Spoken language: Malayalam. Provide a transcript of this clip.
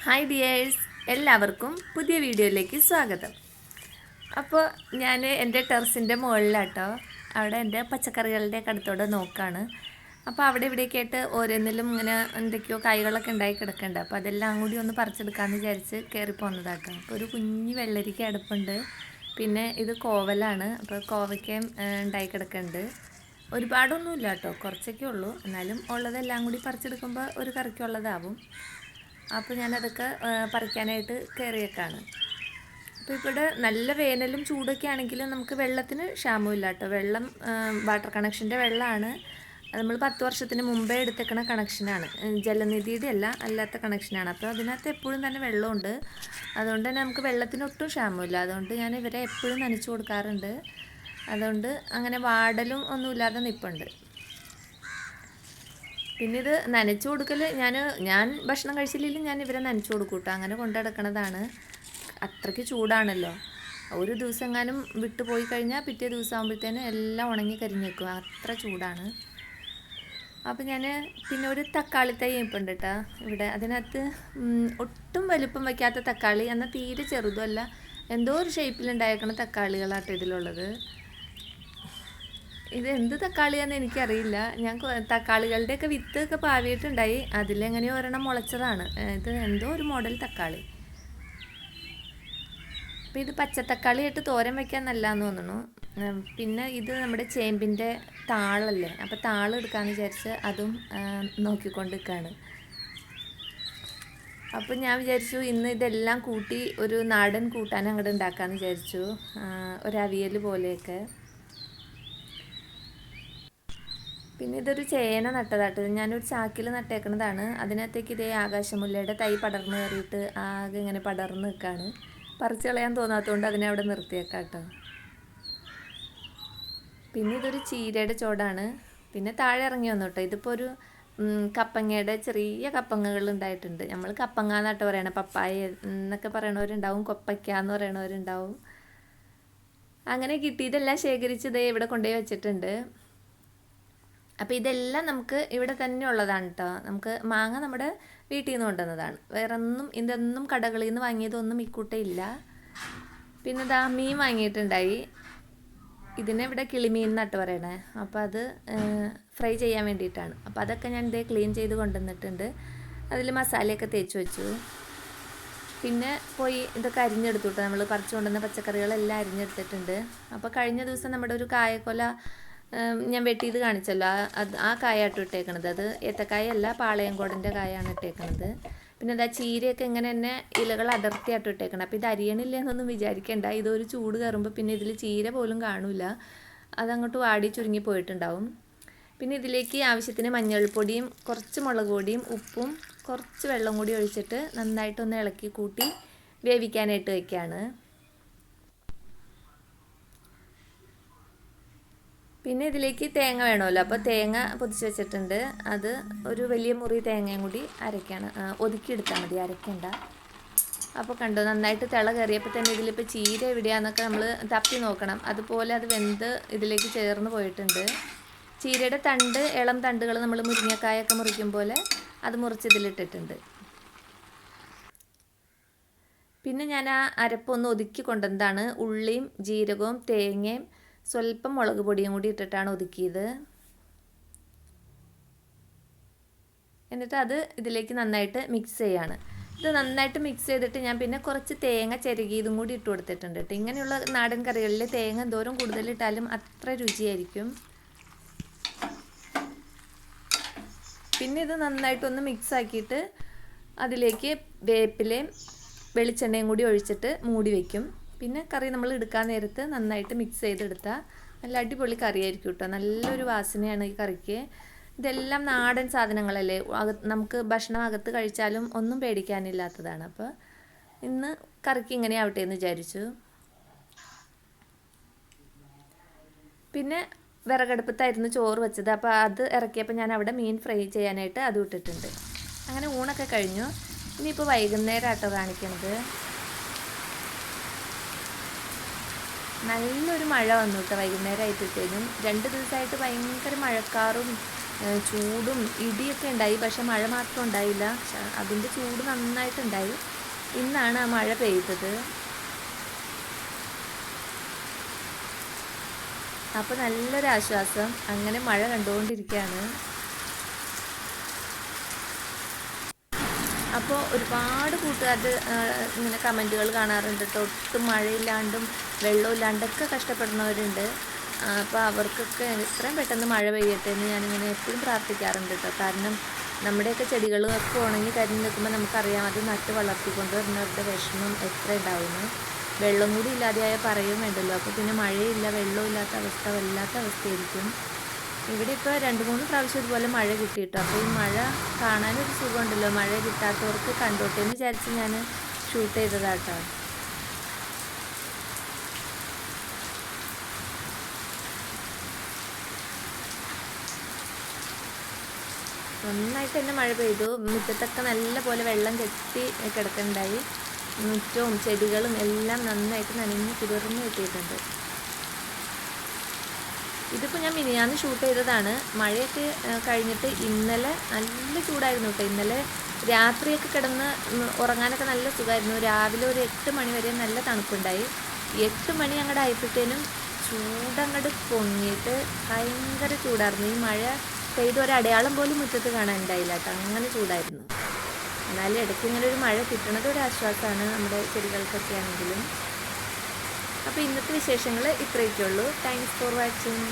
ഹായ് ഡിയേഴ്സ്, എല്ലാവർക്കും പുതിയ വീഡിയോയിലേക്ക് സ്വാഗതം. അപ്പോൾ ഞാൻ എൻ്റെ ടെറസിൻ്റെ മുകളിലാട്ടോ, അവിടെ എൻ്റെ പച്ചക്കറികളുടെ അടുത്തോടെ നോക്കുകയാണ്. അപ്പോൾ അവിടെ ഇവിടെയൊക്കെ ആയിട്ട് ഓരോന്നിലും ഇങ്ങനെ എന്തൊക്കെയോ കായ്കളൊക്കെ ഉണ്ടായി കിടക്കുന്നുണ്ട്. അപ്പോൾ അതെല്ലാം കൂടി ഒന്ന് പറിച്ചെടുക്കാമെന്ന് വിചാരിച്ച് കയറി പോകുന്നതാട്ടോ. അപ്പോൾ ഒരു കുഞ്ഞ് വെള്ളരിക്ക അടുപ്പുണ്ട്, പിന്നെ ഇത് കോവലാണ്. അപ്പോൾ കോവയ്ക്കയും ഉണ്ടായി കിടക്കുന്നുണ്ട്. ഒരുപാടൊന്നുമില്ല കേട്ടോ, കുറച്ചൊക്കെ ഉള്ളൂ. എന്നാലും ഉള്ളതെല്ലാം കൂടി പറിച്ചെടുക്കുമ്പോൾ ഒരു കറിക്കുള്ളതാവും. അപ്പോൾ ഞാനതൊക്കെ പറിക്കാനായിട്ട് കയറിയേക്കാണ്. അപ്പോൾ ഇവിടെ നല്ല വേനലും ചൂടൊക്കെ ആണെങ്കിലും നമുക്ക് വെള്ളത്തിന് ക്ഷാമമില്ല കേട്ടോ. വെള്ളം വാട്ടർ കണക്ഷൻ്റെ വെള്ളമാണ്. നമ്മൾ 10 വർഷത്തിന് മുമ്പേ എടുത്തേക്കണ കണക്ഷനാണ്, ജലനിധിയുടെ അല്ലാത്ത കണക്ഷനാണ്. അപ്പോൾ അതിനകത്ത് എപ്പോഴും തന്നെ വെള്ളമുണ്ട്. അതുകൊണ്ട് തന്നെ നമുക്ക് വെള്ളത്തിന് ഒട്ടും ക്ഷാമമില്ല. അതുകൊണ്ട് ഞാൻ ഇവരെ എപ്പോഴും നനച്ചു കൊടുക്കാറുണ്ട്. അതുകൊണ്ട് അങ്ങനെ വാടലും ഒന്നുമില്ലാതെ നിൽപ്പുണ്ട്. പിന്നെ ഇത് നനച്ചു കൊടുക്കൽ ഞാൻ ഭക്ഷണം കഴിച്ചില്ലെങ്കിലും ഞാൻ ഇവരെ നനച്ചു കൊടുക്കും കേട്ടോ. അങ്ങനെ കൊണ്ടുനടക്കണതാണ്. അത്രയ്ക്ക് ചൂടാണല്ലോ. ഒരു ദിവസം എങ്ങാനും വിട്ടു പോയി കഴിഞ്ഞാൽ പിറ്റേ ദിവസം ആകുമ്പോഴത്തേനും എല്ലാം ഉണങ്ങി കരിഞ്ഞേക്കും, അത്ര ചൂടാണ്. അപ്പോൾ ഞാൻ പിന്നെ ഒരു തക്കാളി തൈ ഇപ്പുണ്ട് കേട്ടോ ഇവിടെ. അതിനകത്ത് ഒട്ടും വലുപ്പം വയ്ക്കാത്ത തക്കാളി, എന്നാൽ തീരെ ചെറുതുമല്ല, എന്തോ ഒരു ഷേപ്പിലുണ്ടായേക്കണ തക്കാളികളാട്ടോ ഇതിലുള്ളത്. ഇത് എന്ത് തക്കാളിയാണെന്ന് എനിക്കറിയില്ല. ഞാൻ തക്കാളികളുടെയൊക്കെ വിത്തൊക്കെ പാവിയിട്ടുണ്ടായി, അതിലെങ്ങനെയോ ഒരെണ്ണം മുളച്ചതാണ്. ഇത് എന്തോ ഒരു മോഡൽ തക്കാളി. അപ്പോൾ ഇത് പച്ചത്തക്കാളിയായിട്ട് തോരൻ വയ്ക്കാൻ നല്ലതെന്ന് തോന്നുന്നു. പിന്നെ ഇത് നമ്മുടെ ചേമ്പിൻ്റെ താളല്ലേ, അപ്പോൾ താളം എടുക്കാമെന്ന് വിചാരിച്ച് അതും നോക്കിക്കൊണ്ട് നിൽക്കുകയാണ്. അപ്പോൾ ഞാൻ വിചാരിച്ചു ഇന്ന് ഇതെല്ലാം കൂട്ടി ഒരു നാടൻ കൂട്ടാൻ അങ്ങോട്ട് ഉണ്ടാക്കാമെന്ന് വിചാരിച്ചു, ഒരു അവിയൽ പോലെയൊക്കെ. പിന്നെ ഇതൊരു ചേന നട്ടതാട്ടത്, ഞാനൊരു ചാക്കിൽ നട്ടേക്കണതാണ്. അതിനകത്തേക്ക് ഇതേ ആകാശമുല്ലയുടെ തൈ പടർന്ന് കയറിയിട്ട് ആകെ ഇങ്ങനെ പടർന്ന് നിൽക്കുകയാണ്. പറിച്ച് കളയാൻ തോന്നാത്തതുകൊണ്ട് അതിനെ അവിടെ നിർത്തിയേക്കാം കേട്ടോ. പിന്നെ ഇതൊരു ചീരയുടെ ചോടാണ്. പിന്നെ താഴെ ഇറങ്ങി വന്നു കേട്ടോ. ഇതിപ്പോൾ ഒരു കപ്പങ്ങയുടെ ചെറിയ കപ്പങ്ങകൾ ഉണ്ടായിട്ടുണ്ട്. നമ്മൾ കപ്പങ്ങ എന്നാട്ടോ പറയണേ, പപ്പായ എന്നൊക്കെ പറയണവരുണ്ടാവും, കൊപ്പയ്ക്ക എന്ന് പറയണവരുണ്ടാവും. അങ്ങനെ കിട്ടിയതെല്ലാം ശേഖരിച്ച് ഇതേ ഇവിടെ കൊണ്ടുപോയി വെച്ചിട്ടുണ്ട്. അപ്പോൾ ഇതെല്ലാം നമുക്ക് ഇവിടെ തന്നെ ഉള്ളതാണ് കേട്ടോ. നമുക്ക് മാങ്ങ നമ്മുടെ വീട്ടിൽ നിന്ന് കൊണ്ടുവന്നതാണ്. ഇതൊന്നും കടകളിൽ നിന്ന് വാങ്ങിയതൊന്നും ഇക്കൂട്ടയില്ല. പിന്നെ ഇതാ മീൻ വാങ്ങിയിട്ടുണ്ടായി. ഇതിനെ ഇവിടെ കിളിമീൻ എന്നാട്ട് പറയണേ. അപ്പോൾ അത് ഫ്രൈ ചെയ്യാൻ വേണ്ടിയിട്ടാണ്. അപ്പോൾ അതൊക്കെ ഞാൻ ഇതേ ക്ലീൻ ചെയ്ത് കൊണ്ടുവന്നിട്ടുണ്ട്. അതിൽ മസാലയൊക്കെ തേച്ച് വെച്ചു. പിന്നെ പോയി ഇതൊക്കെ അരിഞ്ഞെടുത്തു കേട്ടോ. നമ്മൾ പറിച്ചു കൊണ്ടുവന്ന പച്ചക്കറികളെല്ലാം അരിഞ്ഞെടുത്തിട്ടുണ്ട്. അപ്പോൾ കഴിഞ്ഞ ദിവസം നമ്മുടെ ഒരു കായക്കൊല ഞാൻ വെട്ടിയത് കാണിച്ചല്ലോ, ആ കായാട്ടോ ഇട്ടേക്കണത്. അത് ഏത്തക്കായല്ല, പാളയംകോടൻ്റെ കായാണ് ഇട്ടേക്കണത്. പിന്നെ എന്താ ചീരയൊക്കെ ഇങ്ങനെ തന്നെ ഇലകൾ അടർത്തിയാട്ടോ ഇട്ടേക്കണം. അപ്പോൾ ഇത് അരിയണില്ല എന്നൊന്നും വിചാരിക്കേണ്ട. ഇതൊരു ചൂട് കയറുമ്പോൾ പിന്നെ ഇതിൽ ചീര പോലും കാണില്ല, അതങ്ങോട്ട് വാടി ചുരുങ്ങി പോയിട്ടുണ്ടാവും. പിന്നെ ഇതിലേക്ക് ആവശ്യത്തിന് മഞ്ഞൾപ്പൊടിയും കുറച്ച് മുളക് പൊടിയും ഉപ്പും കുറച്ച് വെള്ളം കൂടി ഒഴിച്ചിട്ട് നന്നായിട്ടൊന്ന് ഇളക്കി കൂട്ടി വേവിക്കാനായിട്ട് വയ്ക്കുകയാണ്. പിന്നെ ഇതിലേക്ക് തേങ്ങ വേണമല്ലോ, അപ്പോൾ തേങ്ങ പൊതിച്ച് വെച്ചിട്ടുണ്ട്. അത് ഒരു വലിയ മുറി തേങ്ങയും കൂടി ഒതുക്കിയെടുത്താൽ മതി, അരയ്ക്കണ്ട. അപ്പോൾ കണ്ടോ, നന്നായിട്ട് തിള കയറിയപ്പോൾ തന്നെ ഇതിലിപ്പോൾ ചീര എവിടെയാണെന്നൊക്കെ നമ്മൾ തപ്പി നോക്കണം. അതുപോലെ അത് വെന്ത് ഇതിലേക്ക് ചേർന്ന് പോയിട്ടുണ്ട്. ചീരയുടെ ഇളം തണ്ടുകൾ നമ്മൾ മുരിങ്ങക്കായൊക്കെ മുറിക്കും പോലെ അത് മുറിച്ച് ഇതിലിട്ടിട്ടുണ്ട്. പിന്നെ ഞാൻ ആ അരപ്പൊന്ന് ഒതുക്കി കൊണ്ടുവന്നതാണ്. ഉള്ളിയും ജീരകവും തേങ്ങയും സ്വല്പം മുളക് പൊടിയും കൂടി ഇട്ടിട്ടാണ് ഒതുക്കിയത്. എന്നിട്ട് അത് ഇതിലേക്ക് നന്നായിട്ട് മിക്സ് ചെയ്യാണ്. ഇത് നന്നായിട്ട് മിക്സ് ചെയ്തിട്ട് ഞാൻ പിന്നെ കുറച്ച് തേങ്ങ ചിരകിയതും കൂടി ഇട്ട് കൊടുത്തിട്ടുണ്ട് കേട്ടോ. ഇങ്ങനെയുള്ള നാടൻ കറികളിൽ തേങ്ങ എന്തോരം കൂടുതലിട്ടാലും അത്ര രുചിയായിരിക്കും. പിന്നെ ഇത് നന്നായിട്ടൊന്ന് മിക്സ് ആക്കിയിട്ട് അതിലേക്ക് വേപ്പിലയും വെളിച്ചെണ്ണയും കൂടി ഒഴിച്ചിട്ട് മൂടി വയ്ക്കും. പിന്നെ കറി നമ്മൾ എടുക്കാൻ നേരത്ത് നന്നായിട്ട് മിക്സ് ചെയ്തെടുത്താൽ നല്ല അടിപൊളി കറിയായിരിക്കും കേട്ടോ. നല്ലൊരു വാസനയാണ് ഈ കറിക്ക്. ഇതെല്ലാം നാടൻ സാധനങ്ങളല്ലേ, നമുക്ക് ഭക്ഷണം അകത്ത് കഴിച്ചാലും ഒന്നും പേടിക്കാനില്ലാത്തതാണ്. അപ്പോൾ ഇന്ന് കറിക്ക് ഇങ്ങനെ ആവട്ടെ എന്ന് വിചാരിച്ചു. പിന്നെ വിറകടുപ്പത്തായിരുന്നു ചോറ് വെച്ചത്. അപ്പോൾ അത് ഇറക്കിയപ്പോൾ ഞാൻ അവിടെ മീൻ ഫ്രൈ ചെയ്യാനായിട്ട് അത് ഇട്ടിട്ടുണ്ട്. അങ്ങനെ ഊണൊക്കെ കഴിഞ്ഞു. ഇനിയിപ്പോൾ വൈകുന്നേരം ആട്ടോ കാണിക്കണത്. നല്ലൊരു മഴ വന്നു കേട്ടോ വൈകുന്നേരം ആയപ്പോഴത്തേനും. 2 ദിവസമായിട്ട് ഭയങ്കര മഴക്കാറും ചൂടും ഇടിയൊക്കെ ഉണ്ടായി, പക്ഷെ മഴ മാത്രം ഉണ്ടായില്ല. അതിൻ്റെ ചൂട് നന്നായിട്ടുണ്ടായി. ഇന്നാണ് ആ മഴ പെയ്തത്. അപ്പോൾ നല്ലൊരാശ്വാസം. അങ്ങനെ മഴ കണ്ടുകൊണ്ടിരിക്കുകയാണ്. അപ്പോൾ ഒരുപാട് കൂട്ടുകാരുടെ ഇങ്ങനെ കമൻറ്റുകൾ കാണാറുണ്ട് കേട്ടോ. ഒട്ടും മഴയില്ലാണ്ടും വെള്ളമില്ലാണ്ടൊക്കെ കഷ്ടപ്പെടുന്നവരുണ്ട്. അപ്പോൾ അവർക്കൊക്കെ എത്രയും പെട്ടെന്ന് മഴ പെയ്യട്ടെ എന്ന് ഞാനിങ്ങനെ എപ്പോഴും പ്രാർത്ഥിക്കാറുണ്ട് കേട്ടോ. കാരണം നമ്മുടെയൊക്കെ ചെടികളൊക്കെ ഉണങ്ങി കരിഞ്ഞ് നിൽക്കുമ്പോൾ നമുക്കറിയാം അത് നട്ട് വളർത്തിക്കൊണ്ട് വരുന്നവരുടെ വിഷമം എത്ര ഉണ്ടാവുന്നു. വെള്ളം കൂടി ഇല്ലാതെയായ പറയും വേണ്ടല്ലോ. അപ്പോൾ പിന്നെ മഴയില്ല, വെള്ളവും ഇല്ലാത്ത അവസ്ഥ വല്ലാത്ത അവസ്ഥയായിരിക്കും. ഇവിടെ ഇപ്പോൾ 2-3 പ്രാവശ്യം ഇതുപോലെ മഴ കിട്ടിയിട്ടോ. അപ്പോൾ ഈ മഴ കാണാനൊരു സുഖമുണ്ടല്ലോ. മഴ കിട്ടാത്തവർക്ക് കണ്ടോട്ടെ എന്ന് വിചാരിച്ച് ഞാൻ ഷൂട്ട് ചെയ്തതാട്ടോ. നന്നായിട്ട് തന്നെ മഴ പെയ്തു. മുറ്റത്തൊക്കെ നല്ല പോലെ വെള്ളം കെട്ടി കിടക്കുന്നുണ്ടായി. മുറ്റവും ചെടികളും എല്ലാം നന്നായിട്ട് നനഞ്ഞ് കുതിർന്ന് കിട്ടിയിട്ടുണ്ട്. ഇതിപ്പോൾ ഞാൻ മിനിയാന്ന് ഷൂട്ട് ചെയ്തതാണ്. മഴയൊക്കെ കഴിഞ്ഞിട്ട് ഇന്നലെ നല്ല ചൂടായിരുന്നു കേട്ടോ. ഇന്നലെ രാത്രിയൊക്കെ കിടന്ന് ഉറങ്ങാനൊക്കെ നല്ല സുഖമായിരുന്നു. രാവിലെ ഒരു 8 മണി വരെ നല്ല തണുപ്പുണ്ടായി. 8 മണി അങ്ങോട്ട് ആയപ്പോഴത്തേനും ചൂടങ്ങോട്ട് പൊങ്ങിയിട്ട് ഭയങ്കര ചൂടായിരുന്നു. ഈ മഴ പെയ്ത് ഒരടയാളം പോലും മുറ്റത്ത് കാണാനുണ്ടായില്ല കേട്ടോ. അങ്ങനെ ചൂടായിരുന്നു. എന്നാലും ഇടയ്ക്ക് ഇങ്ങനെ ഒരു മഴ കിട്ടുന്നത് ഒരു ആശ്വാസമാണ് നമ്മുടെ ചെടികൾക്കൊക്കെ ആണെങ്കിലും. അപ്പോൾ ഇന്നത്തെ വിശേഷങ്ങൾ ഇത്രയൊക്കെ ഉള്ളൂ. Thanks for watching.